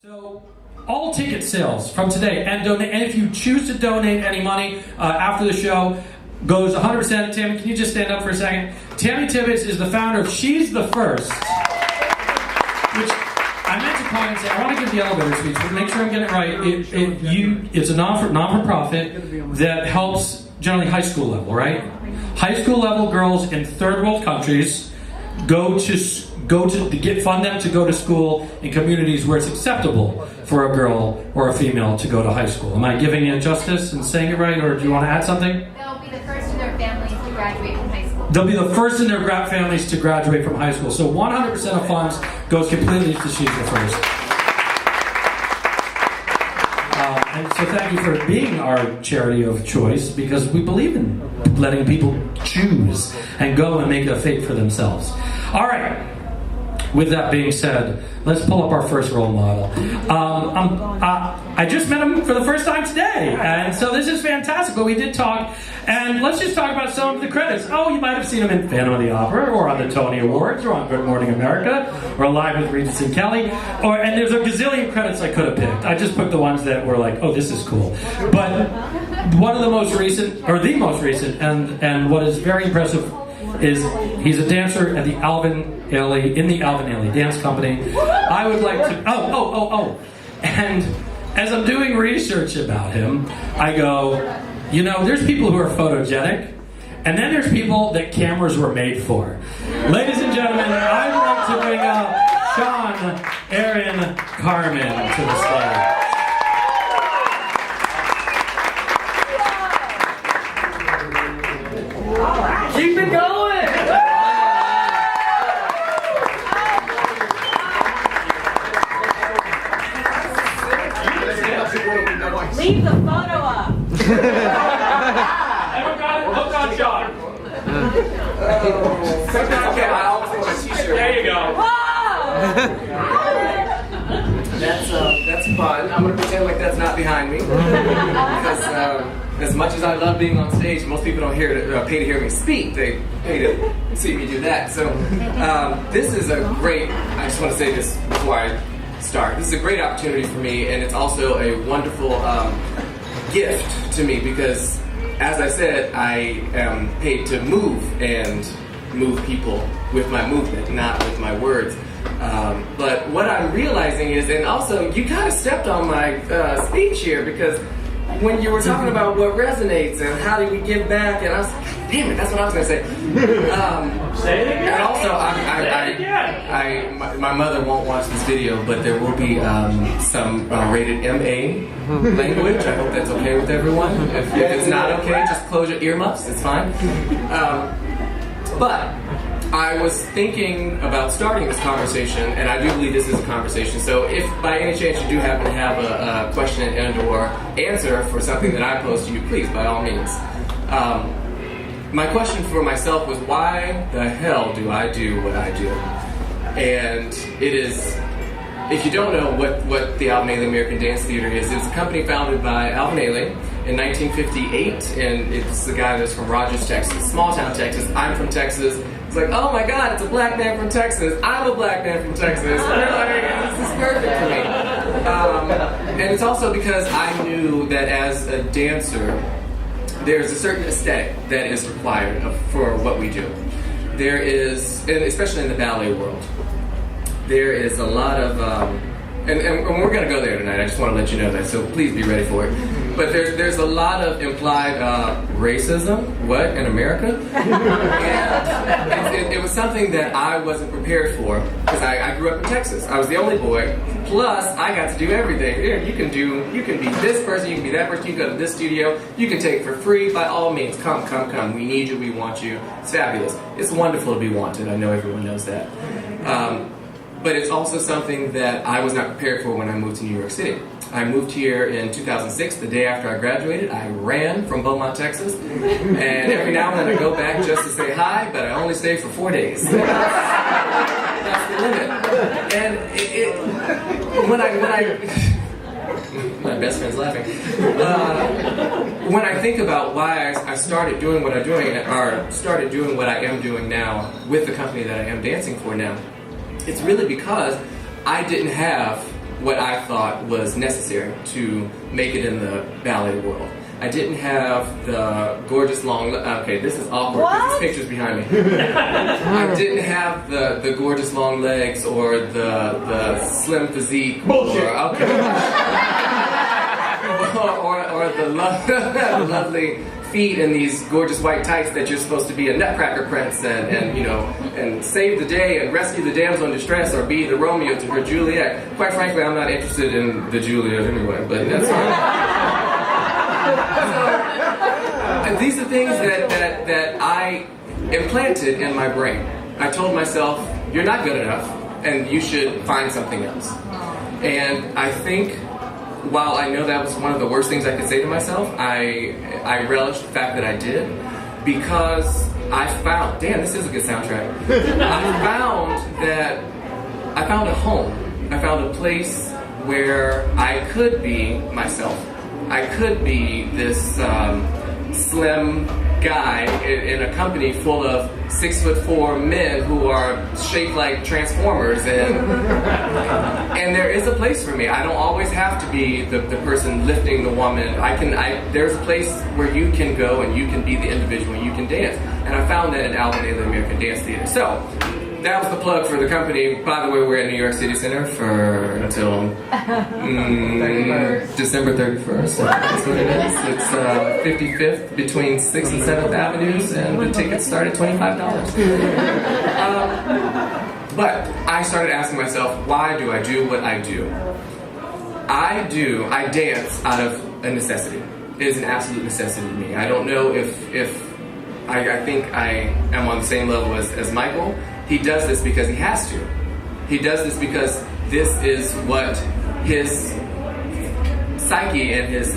So, all ticket sales from today, and if you choose to donate any money after the show, goes 100%. Tammy, can you just stand up for a second? Tammy Tibbetts is the founder of She's the First, which I meant to call and say, I want to give the elevator speech, but make sure I'm getting it right. It's a non-for-profit that helps generally high school level, right? High school level girls in third world countries fund them to go to school in communities where it's acceptable for a girl or a female to go to high school. Am I giving you justice and saying it right, or do you want to add something? They'll be the first in their families to graduate from high school. They'll be the first in their families to graduate from high school. So 100% of funds goes completely to She's the First. And so thank you for being our charity of choice, because we believe in letting people choose and go and make a fate for themselves. All right. With that being said, let's pull up our first role model. I just met him for the first time today, and so this is fantastic, but we did talk, and let's just talk about some of the credits. Oh, you might have seen him in Phantom of the Opera, or on the Tony Awards, or on Good Morning America, or Live with Regis and Kelly, and there's a gazillion credits I could have picked. I just picked the ones that were like, oh, this is cool. But one of the most recent, or the most recent, and what is very impressive is he's a dancer at the Alvin Ailey dance company. I would like to and as I'm doing research about him, I go, there's people who are photogenic, and then there's people that cameras were made for. Ladies and gentlemen, I'd like to bring up Sean Aaron Carmon to the stage. Keep it going! Leave the photo up. Everyone got it? Hook on Sean. Okay, I always want a t-shirt. There you go. That's fun. I'm gonna pretend like that's not behind me, because as much as I love being on stage, most people don't pay to hear me speak. They pay to see me do that. So this is a great. I just want to say this before I start. This is a great opportunity for me, and it's also a wonderful gift to me, because, as I said, I am paid to move people with my movement, not with my words. But what I'm realizing is, and also you kind of stepped on my speech here, because when you were talking about what resonates and how do we give back, and I was like, damn it, that's what I was going to say. Say it again. And also, my mother won't watch this video, but there will be some rated MA language. I hope that's okay with everyone. If it's not okay, just close your earmuffs. It's fine. But I was thinking about starting this conversation, and I do believe this is a conversation. So if by any chance you do happen to have a question and or answer for something that I pose to you, please, by all means. My question for myself was, why the hell do I do what I do? And it is, if you don't know what the Alvin Ailey American Dance Theater is, it's a company founded by Alvin Ailey in 1958, and it's the guy that's from Rogers, Texas, small town Texas. I'm from Texas. It's like, oh my God, it's a black man from Texas. I'm a black man from Texas. This is perfect for me. And it's also because I knew that as a dancer, there's a certain aesthetic that is required for what we do. There is, and especially in the ballet world, there is a lot of, and we're going to go there tonight. I just want to let you know that, so please be ready for it. But there's a lot of implied racism, in America? And it was something that I wasn't prepared for, because I grew up in Texas. I was the only boy, plus I got to do everything. You can be this person, you can be that person, you can go to this studio, you can take it for free, by all means, come. We need you, we want you. It's fabulous. It's wonderful to be wanted, I know everyone knows that. But it's also something that I was not prepared for when I moved to New York City. I moved here in 2006, the day after I graduated. I ran from Beaumont, Texas, and every now and then I go back just to say hi, but I only stay for 4 days. That's the limit. And when I my best friend's laughing. When I think about why I started doing what I'm doing, or started doing what I am doing now with the company that I am dancing for now, it's really because I didn't have what I thought was necessary to make it in the ballet world. I didn't have the gorgeous long... Okay, this is awkward because this picture's behind me. I didn't have the gorgeous long legs or the slim physique. Bullshit. Or the lovely feet and these gorgeous white tights that you're supposed to be a nutcracker prince and save the day and rescue the damsel in distress or be the Romeo to her Juliet. Quite frankly, I'm not interested in the Juliet anyway, but that's fine. So, these are things that I implanted in my brain. I told myself, you're not good enough, and you should find something else. And I think, while I know that was one of the worst things I could say to myself, I relish the fact that I did, because I found, damn, this is a good soundtrack. I found a home. I found a place where I could be myself. I could be this slim guy in a company full of 6'4" men who are shaped like Transformers, and there is a place for me. I don't always have to be the person lifting the woman. There's a place where you can go and you can be the individual and you can dance. And I found that in Alvin, Ailey American Dance Theater. So that was the plug for the company. By the way, we're at New York City Center until December 31st. So that's what it is. It's 55th between 6th and 7th Avenues, and the tickets start at $25. But I started asking myself, why do I do what I do? I dance out of a necessity. It is an absolute necessity to me. I don't know if I think I am on the same level as Michael. He does this because he has to. He does this because this is what his psyche and his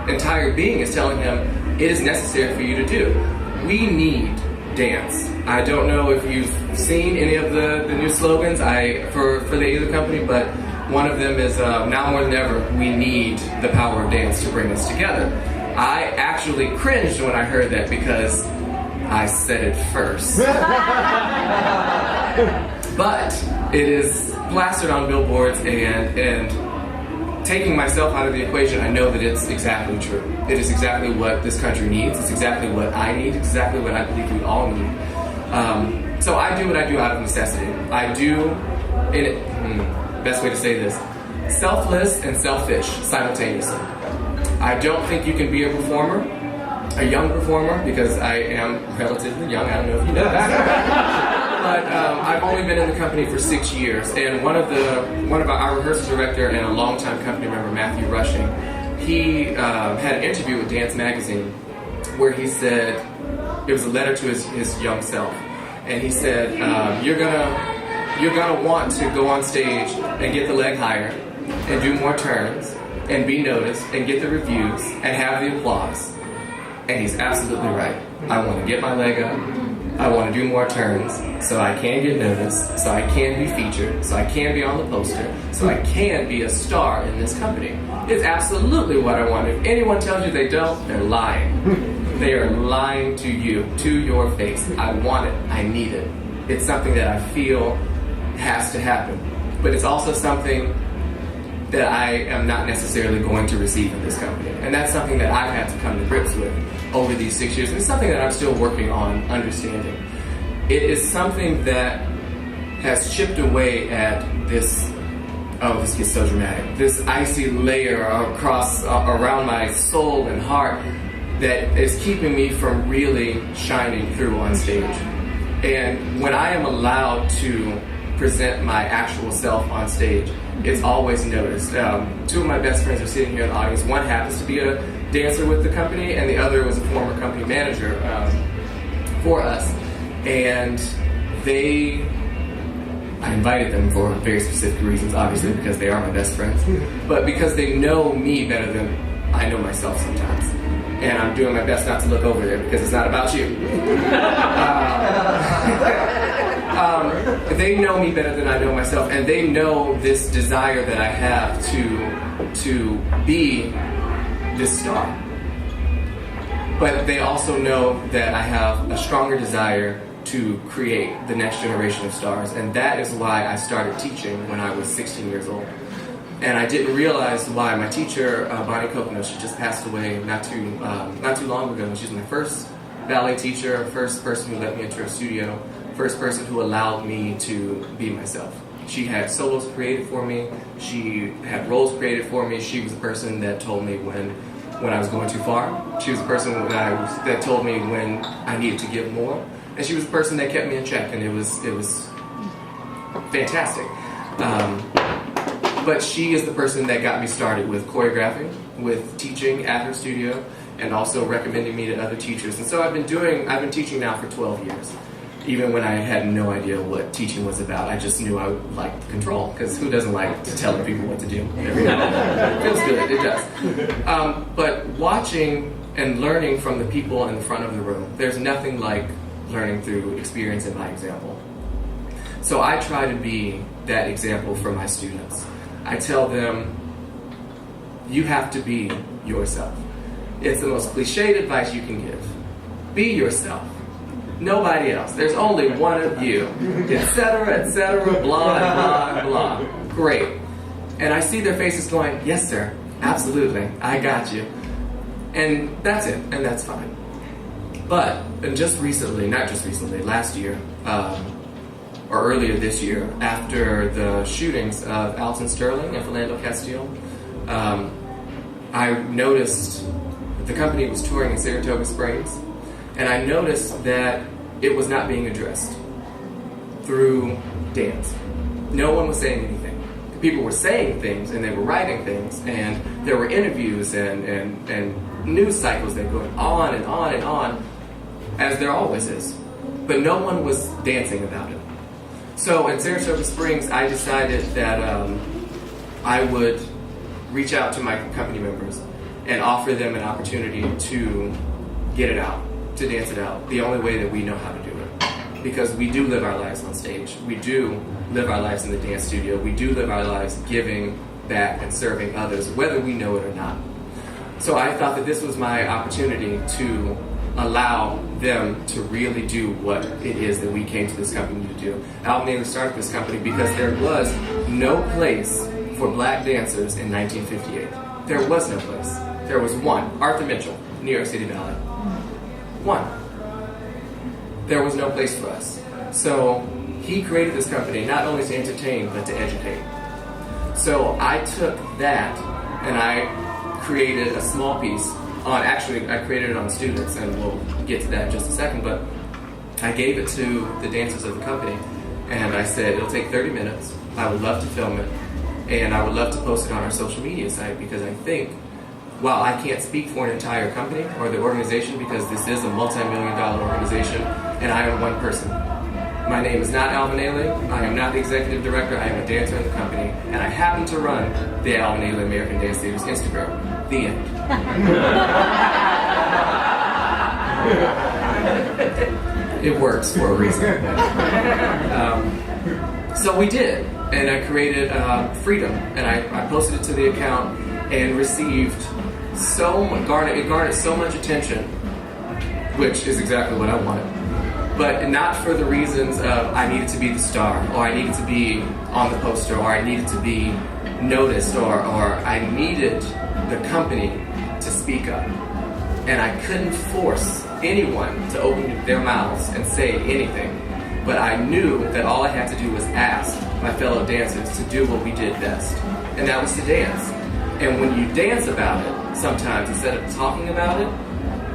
entire being is telling him it is necessary for you to do. We need dance. I don't know if you've seen any of the new slogans for the Ailey company, but one of them is now more than ever, we need the power of dance to bring us together. I actually cringed when I heard that because I said it first. But it is plastered on billboards, and taking myself out of the equation, I know that it's exactly true. It is exactly what this country needs. It's exactly what I need. It's exactly what I believe we all need. So I do what I do out of necessity. I do, best way to say this, selfless and selfish simultaneously. I don't think you can be a performer, a young performer, because I am relatively young. I don't know if you know that. But I've only been in the company for 6 years, and one of our rehearsal director and a longtime company member, Matthew Rushing, he had an interview with Dance Magazine where he said, it was a letter to his young self, and he said, you're gonna want to go on stage and get the leg higher and do more turns and be noticed and get the reviews and have the applause. And he's absolutely right. I want to get my leg up. I want to do more turns so I can get noticed, so I can be featured, so I can be on the poster, so I can be a star in this company. It's absolutely what I want. If anyone tells you they don't, they're lying. They are lying to you, to your face. I want it. I need it. It's something that I feel has to happen. But it's also something that I am not necessarily going to receive in this company. And that's something that I've had to come to grips with over these 6 years. And it's something that I'm still working on understanding. It is something that has chipped away at this, this gets so dramatic, this icy layer around my soul and heart that is keeping me from really shining through on stage. And when I am allowed to present my actual self on stage, it's always noticed. Two of my best friends are sitting here in the audience. One happens to be a dancer with the company, and the other was a former company manager for us. And I invited them for very specific reasons, obviously, because they are my best friends, but because they know me better than I know myself sometimes. And I'm doing my best not to look over there because it's not about you. They know me better than I know myself, and they know this desire that I have to be this star. But they also know that I have a stronger desire to create the next generation of stars, and that is why I started teaching when I was 16 years old. And I didn't realize why. My teacher, Bonnie Cocono, she just passed away not too long ago. She's my first ballet teacher, first person who let me into her studio, first person who allowed me to be myself. She had solos created for me. She had roles created for me. She was the person that told me when I was going too far. She was the person that told me when I needed to give more. And she was the person that kept me in check, and it was fantastic. But she is the person that got me started with choreographing, with teaching at her studio, and also recommending me to other teachers. And so I've been teaching now for 12 years. Even when I had no idea what teaching was about, I just knew I would like control, because who doesn't like to tell people what to do every now and then? It feels good, it does. But watching and learning from the people in the front of the room, there's nothing like learning through experience and my example. So I try to be that example for my students. I tell them, you have to be yourself. It's the most cliched advice you can give. Be yourself. Nobody else. There's only one of you. Etc., blah, blah, blah. Great. And I see their faces going, yes, sir. Absolutely. I got you. And that's it. And that's fine. But last year, or earlier this year, after the shootings of Alton Sterling and Philando Castile, I noticed the company was touring in Saratoga Springs, and I noticed that it was not being addressed through dance. No one was saying anything. People were saying things, and they were writing things, and there were interviews and news cycles that go on and on and on, as there always is. But no one was dancing about it. So in Saratoga Springs, I decided that I would reach out to my company members and offer them an opportunity to get it out, to dance it out, the only way that we know how to do it. Because we do live our lives on stage. We do live our lives in the dance studio. We do live our lives giving back and serving others, whether we know it or not. So I thought that this was my opportunity to allow them to really do what it is that we came to this company to do. Alvin and Ailey started this company because there was no place for black dancers in 1958. There was no place. There was one, Arthur Mitchell, New York City Ballet. One. There was no place for us. So he created this company not only to entertain, but to educate. So I took that and I created a small piece I created it on students, and we'll get to that in just a second, but I gave it to the dancers of the company, and I said, it'll take 30 minutes, I would love to film it, and I would love to post it on our social media site, because I think, while I can't speak for an entire company or the organization, because this is a multi-million-dollar organization, and I am one person. My name is not Alvin Ailey, I am not the executive director, I am a dancer in the company, and I happen to run the Alvin Ailey American Dance Theater's Instagram. The end. It works for a reason. So we did, and I created Freedom, and I posted it to the account and received it garnered so much attention, which is exactly what I wanted. But not for the reasons of I needed to be the star, or I needed to be on the poster, or I needed to be noticed, or I needed the company to speak up. And I couldn't force anyone to open their mouths and say anything. But I knew that all I had to do was ask my fellow dancers to do what we did best. And that was to dance. And when you dance about it, sometimes instead of talking about it,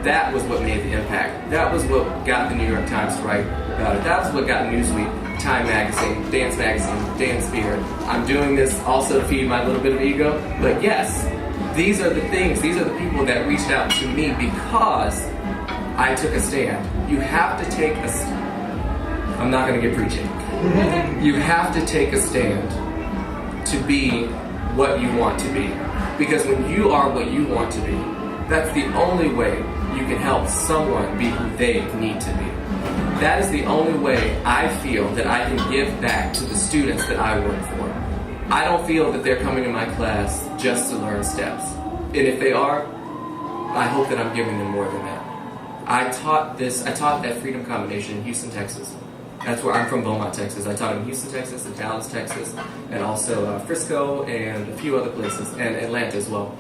that was what made the impact. That was what got the New York Times to write about it. That was what got Newsweek, Time Magazine, Dance Spirit. I'm doing this also to feed my little bit of ego. But yes, these are the things, these are the people that reached out to me because I took a stand. You have to take a stand. I'm not going to get preachy. You have to take a stand to be what you want to be. Because when you are what you want to be, that's the only way you can help someone be who they need to be. That is the only way I feel that I can give back to the students that I work for. I don't feel that they're coming to my class just to learn steps. And if they are, I hope that I'm giving them more than that. I taught at Freedom Combination in Houston, Texas. That's where I'm from, Beaumont, Texas. I taught in Houston, Texas, and Dallas, Texas, and also Frisco and a few other places, and Atlanta as well.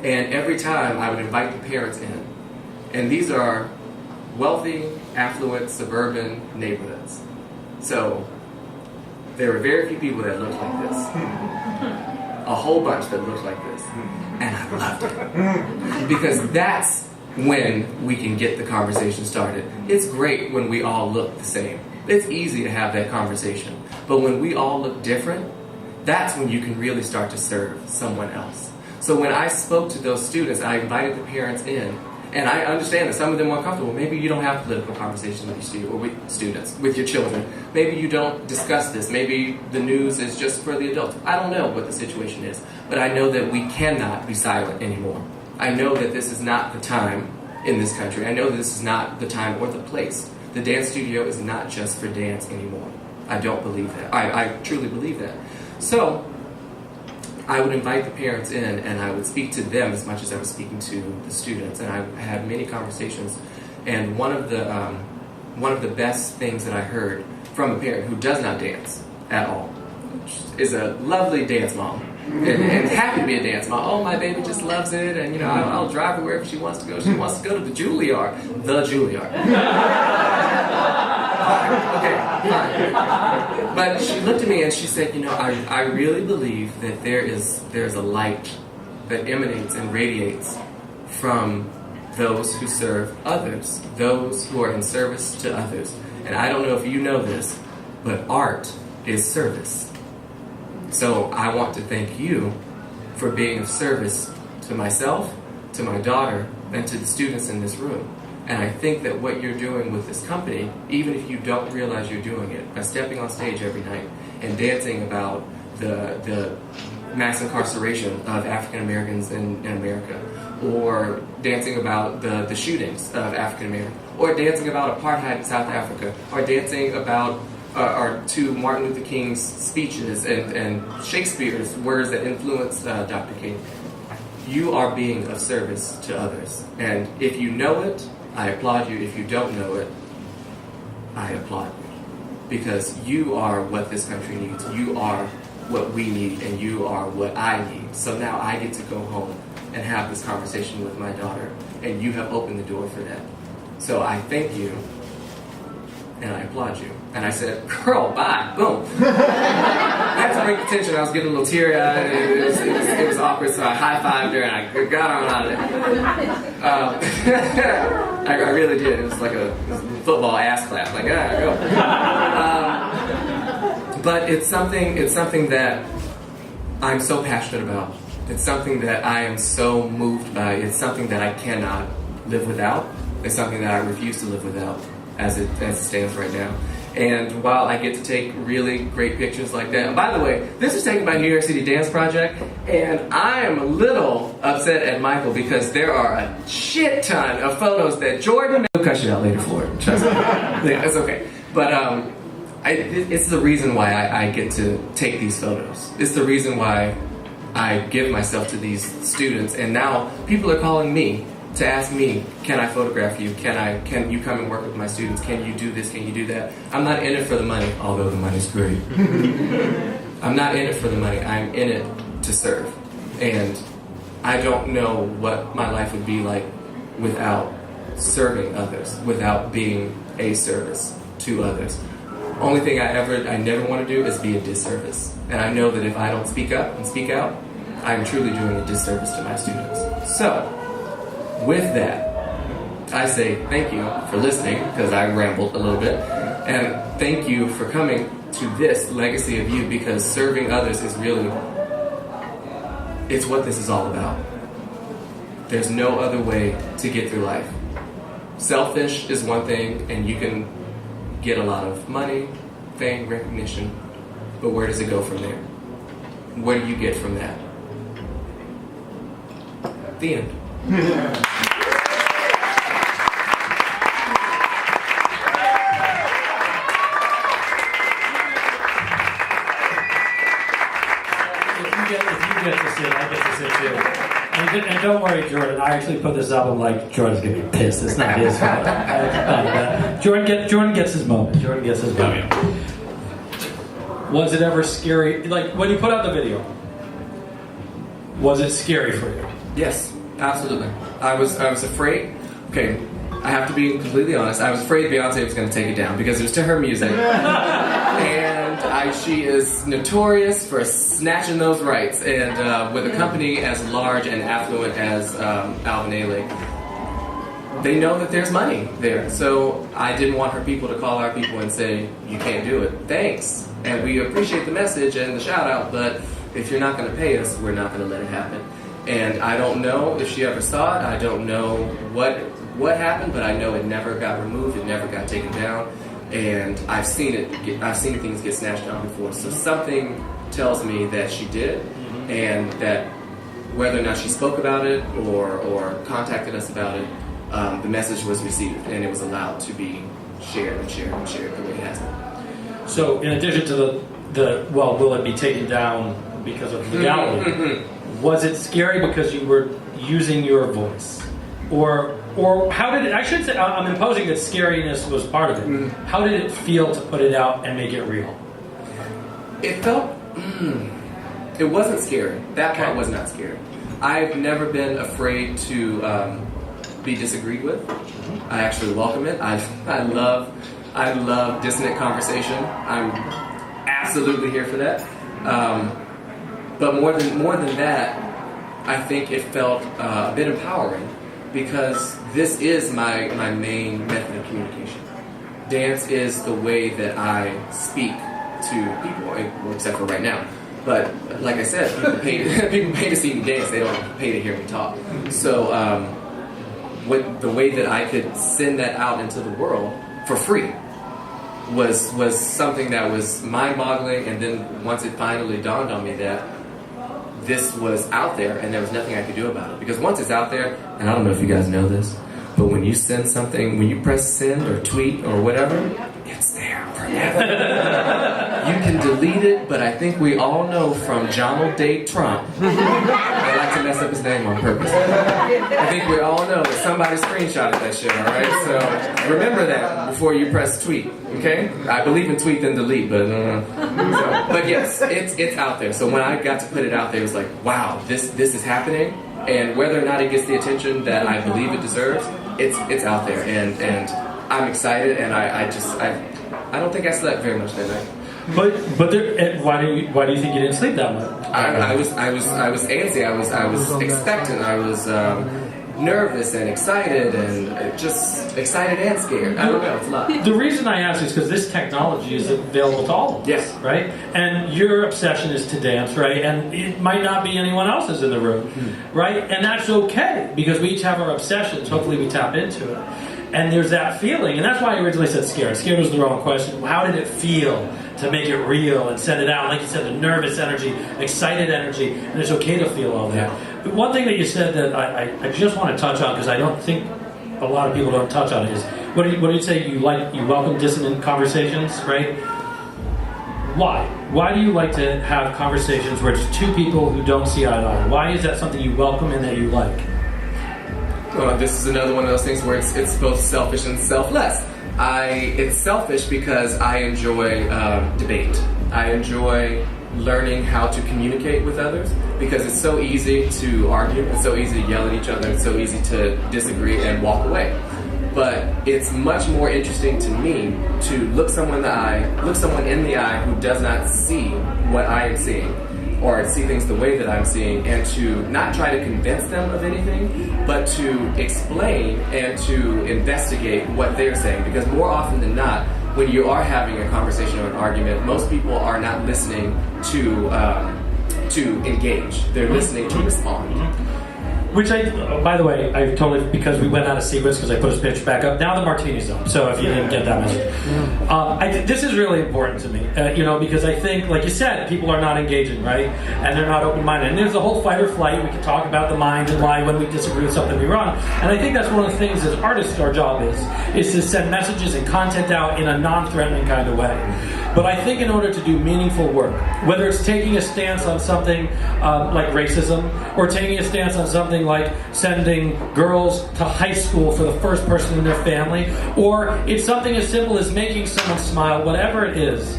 And every time I would invite the parents in. And these are wealthy, affluent, suburban neighborhoods. So there were very few people that looked like this. A whole bunch that looked like this. And I loved it. Because that's when we can get the conversation started. It's great when we all look the same. It's easy to have that conversation. But when we all look different, that's when you can really start to serve someone else. So when I spoke to those students, I invited the parents in. And I understand that some of them are uncomfortable. Maybe you don't have political conversations with your students, with your children. Maybe you don't discuss this. Maybe the news is just for the adults. I don't know what the situation is. But I know that we cannot be silent anymore. I know that this is not the time in this country. I know that this is not the time or the place. The dance studio is not just for dance anymore. I don't believe that. I truly believe that. So I would invite the parents in and I would speak to them as much as I was speaking to the students. And I had many conversations. And one of the best things that I heard from a parent who does not dance at all is a lovely dance mom. And happy to be a dance mom. Oh, my baby just loves it, and I'll drive her wherever she wants to go. She wants to go to the Juilliard. The Juilliard. Fine. But she looked at me and she said, I really believe that there's a light that emanates and radiates from those who serve others, those who are in service to others. And I don't know if you know this, but art is service. So I want to thank you for being of service to myself, to my daughter, and to the students in this room. And I think that what you're doing with this company, even if you don't realize you're doing it, by stepping on stage every night and dancing about the mass incarceration of African Americans in America, or dancing about the shootings of African Americans, or dancing about apartheid in South Africa, or dancing about or to Martin Luther King's speeches and Shakespeare's words that influenced Dr. King. You are being of service to others. And if you know it, I applaud you. If you don't know it, I applaud you. Because you are what this country needs. You are what we need, and you are what I need. So now I get to go home and have this conversation with my daughter, and you have opened the door for that. So I thank you, and I applaud you. And I said, girl, bye, boom. I had to bring attention. I was getting a little teary-eyed. It was awkward, so I high-fived her, and I got on out of it. I really did. It was like a football ass clap. Like, go. But it's something that I'm so passionate about. It's something that I am so moved by. It's something that I cannot live without. It's something that I refuse to live without as it stands right now. And while I get to take really great pictures like that, and by the way, this was taken by New York City Dance Project, and I am a little upset at Michael because there are a shit ton of photos that Jordan... He'll cut you out later for it, trust me. Yeah, it's okay. But it's the reason why I get to take these photos. It's the reason why I give myself to these students, and now people are calling me to ask me, can I photograph you? Can you come and work with my students? Can you do this? Can you do that? I'm not in it for the money, although the money's great. I'm not in it for the money. I'm in it to serve. And I don't know what my life would be like without serving others, without being a service to others. Only thing I never want to do is be a disservice. And I know that if I don't speak up and speak out, I'm truly doing a disservice to my students. So, with that, I say thank you for listening, because I rambled a little bit, and thank you for coming to this legacy of you, because serving others is really, it's what this is all about. There's no other way to get through life. Selfish is one thing, and you can get a lot of money, fame, recognition, but where does it go from there? What do you get from that? The end. If you get to sit. I get to sit too. And don't worry, Jordan. I actually put this up. I'm like, Jordan's gonna be pissed. It's not his fault. Jordan gets his moment. Jordan gets his moment. Was it ever scary? Like when you put out the video, was it scary for you? Yes, absolutely. I was afraid. Okay, I have to be completely honest. I was afraid Beyonce was going to take it down because it was to her music, and she is notorious for snatching those rights. And with a company as large and affluent as Alvin Ailey, they know that there's money there. So I didn't want her people to call our people and say, "You can't do it." Thanks, and we appreciate the message and the shout out, but if you're not going to pay us, we're not going to let it happen. And I don't know if she ever saw it. I don't know what happened, but I know it never got removed. It never got taken down. And I've seen things get snatched down before. So something tells me that she did, and that whether or not she spoke about it or contacted us about it, the message was received and it was allowed to be shared and shared and shared the way it has been. So in addition to will it be taken down because of legality? Was it scary because you were using your voice? Or how did it, I should say, I'm imposing that scariness was part of it. How did it feel to put it out and make it real? It felt, it wasn't scary. That part was not scary. I've never been afraid to be disagreed with. I actually welcome it. I love dissonant conversation. I'm absolutely here for that. But more than that, I think it felt a bit empowering because this is my main method of communication. Dance is the way that I speak to people, well, except for right now. But like I said, people pay to see me dance. They don't pay to hear me talk. So the way that I could send that out into the world for free was something that was mind-boggling. And then once it finally dawned on me that this was out there and there was nothing I could do about it. Because once it's out there, and I don't know if you guys know this, but when you send something, when you press send or tweet or whatever, it's there forever. You can delete it, but I think we all know from Donald J. Trump, I like to mess up his name on purpose. I think we all know that somebody screenshotted that shit, alright? So remember that before you press tweet, okay? I believe in tweet then delete, but but yes, it's out there. So when I got to put it out there, it was like, wow, this is happening, and whether or not it gets the attention that I believe it deserves, it's out there, and I'm excited, and I don't think I slept very much that night. But why do you think you didn't sleep that much? I was antsy. I was expectant. I was nervous and excited and just excited and scared. I don't know. It's a lot. The reason I ask is because this technology is available to all of us. Yes. Right? And your obsession is to dance, right? And it might not be anyone else's in the room, right? And that's okay because we each have our obsessions. Hopefully we tap into it. And there's that feeling. And that's why I originally said scared. Scared was the wrong question. How did it feel to make it real and send it out? Like you said, the nervous energy, excited energy, and it's okay to feel all that. Yeah. But one thing that you said that I just want to touch on, because I don't think a lot of people don't touch on it, is what do you say you welcome dissonant conversations, right? Why? Why do you like to have conversations where it's two people who don't see eye to eye? Why is that something you welcome and that you like? Well, this is another one of those things where it's both selfish and selfless. It's selfish because I enjoy debate. I enjoy learning how to communicate with others because it's so easy to argue, it's so easy to yell at each other, it's so easy to disagree and walk away. But it's much more interesting to me to look someone in the eye who does not see what I am seeing, or see things the way that I'm seeing, and to not try to convince them of anything, but to explain and to investigate what they're saying. Because more often than not, when you are having a conversation or an argument, most people are not listening to engage. They're listening to respond. Which by the way, I totally, because we went out of sequence because I put his picture back up. Now the martini's up, so if you didn't get that message. This is really important to me, because I think, like you said, people are not engaging, right? And they're not open-minded. And there's the whole fight or flight. We can talk about the mind and why when we disagree with something we wrong. And I think that's one of the things as artists our job is to send messages and content out in a non-threatening kind of way. But I think in order to do meaningful work, whether it's taking a stance on something like racism, or taking a stance on something like sending girls to high school for the first person in their family, or it's something as simple as making someone smile, whatever it is,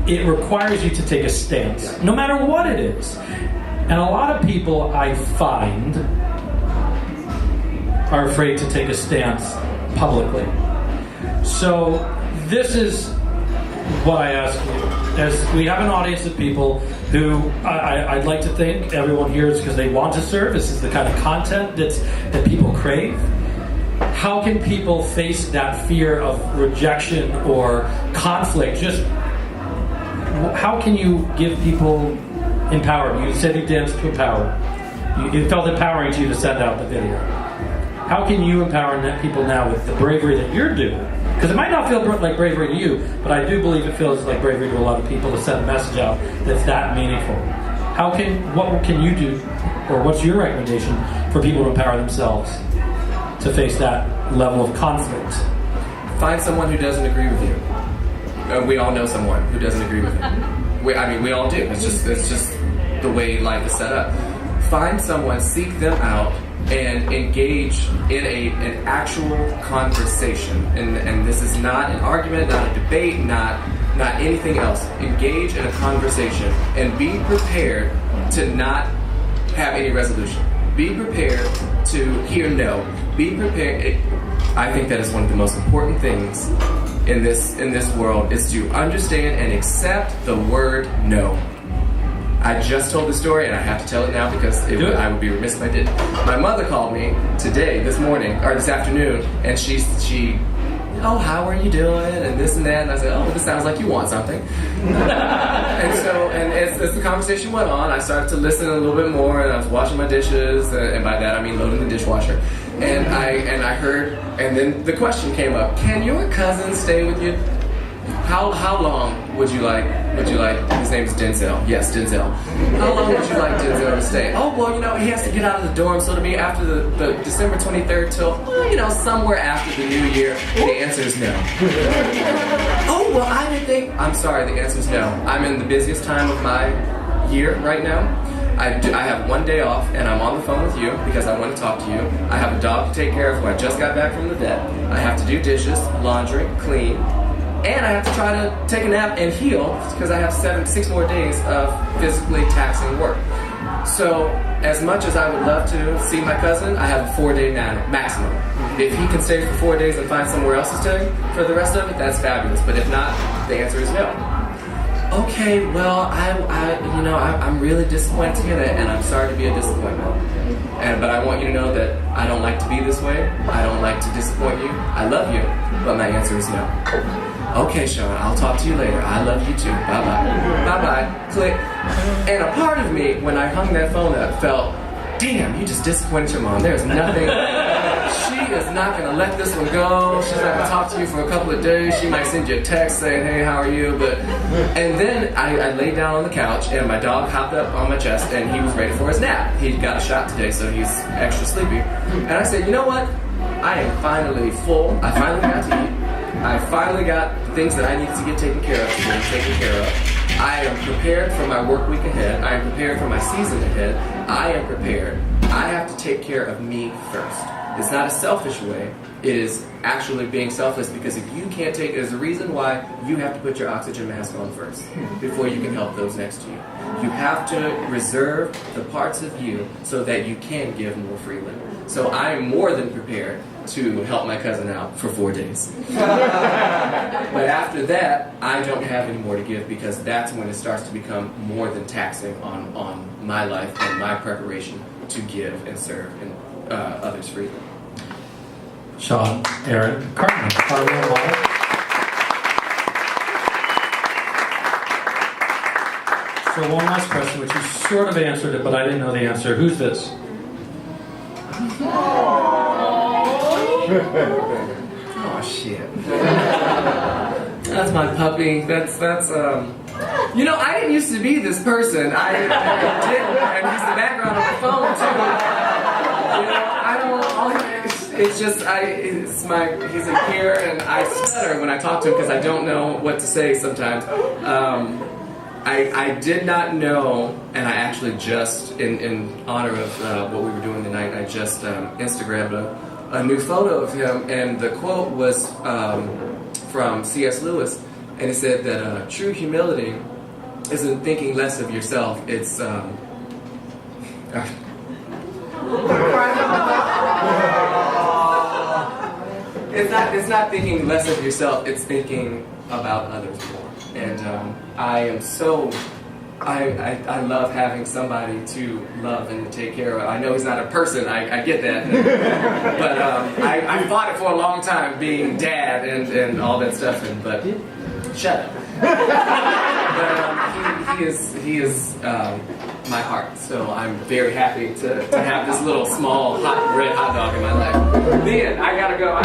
it requires you to take a stance, no matter what it is. And a lot of people, I find, are afraid to take a stance publicly. So this is what I ask you. As we have an audience of people who I'd like to think everyone here is because they want to serve. This is the kind of content that people crave. How can people face that fear of rejection or conflict? Just how can you give people empowerment? You said you danced to empower. It felt empowering to you to send out the video. How can you empower people now with the bravery that you're doing? Because it might not feel like bravery to you, but I do believe it feels like bravery to a lot of people to send a message out that's that meaningful. What can you do, or what's your recommendation for people to empower themselves to face that level of conflict? Find someone who doesn't agree with you. We all know someone who doesn't agree with you. We all do. It's just the way life is set up. Find someone, seek them out, and engage in an actual conversation. And this is not an argument, not a debate, not anything else. Engage in a conversation and be prepared to not have any resolution. Be prepared to hear no. Be prepared. I think that is one of the most important things in this world, is to understand and accept the word no. I just told the story, and I have to tell it now because I would be remiss if I didn't. My mother called me this afternoon, and she, oh, how are you doing, and this and that, and I said, oh, this sounds like you want something. and as the conversation went on, I started to listen a little bit more, and I was washing my dishes, and by that I mean loading the dishwasher, and I heard, and then the question came up: can your cousin stay with you? How long would you like, his name's Denzel. Yes, Denzel. How long would you like Denzel to stay? Oh, well, he has to get out of the dorm, so to be after the December 23rd till, somewhere after the new year. The answer is no. Oh, well, I didn't think, I'm sorry, the answer is no. I'm in the busiest time of my year right now. I have one day off, and I'm on the phone with you because I want to talk to you. I have a dog to take care of who I just got back from the vet. I have to do dishes, laundry, clean, and I have to try to take a nap and heal because I have 6 more days of physically taxing work. So as much as I would love to see my cousin, I have a 4-day maximum. If he can stay for 4 days and find somewhere else to stay for the rest of it, that's fabulous. But if not, the answer is no. Okay, well, I'm really disappointed in it, and I'm sorry to be a disappointment. But I want you to know that I don't like to be this way. I don't like to disappoint you. I love you, but my answer is no. Okay, Sean, I'll talk to you later. I love you too. Bye-bye. Bye-bye. Click. And a part of me, when I hung that phone up, felt, damn, you just disappointed your mom. There's nothing. She is not going to let this one go. She's not going to talk to you for a couple of days. She might send you a text saying, hey, how are you? And then I laid down on the couch, and my dog hopped up on my chest, and he was ready for his nap. He got a shot today, so he's extra sleepy. And I said, you know what? I am finally full. I finally got to eat. I finally got things that I needed to get taken care of. I am prepared for my work week ahead. I am prepared for my season ahead. I am prepared. I have to take care of me first. It's not a selfish way. It is actually being selfless, because if you can't take, there's a reason why you have to put your oxygen mask on first before you can help those next to you. You have to reserve the parts of you so that you can give more freely. So I am more than prepared to help my cousin out for 4 days. But after that, I don't have any more to give, because that's when it starts to become more than taxing on my life and my preparation to give and serve and others freely. Sean, Aaron, Carmon, our role model. So one last question, which you sort of answered it, but I didn't know the answer. Who's this? Oh shit. That's my puppy. That's I didn't used to be this person. I didn't, and he's the background of the phone too. It's just he's in here and I stutter when I talk to him because I don't know what to say sometimes. I did not know, and I actually just, in honor of what we were doing tonight, I just Instagrammed a new photo of him, and the quote was from C.S. Lewis, and he said that true humility isn't thinking less of yourself, it's it's not thinking less of yourself, it's thinking about others more. And I am so I love having somebody to love and to take care of. I know he's not a person, I get that. But I fought it for a long time, being dad and all that stuff. But shut up. But he is my heart. So I'm very happy to have this little small red hot dog in my life. Then I gotta go.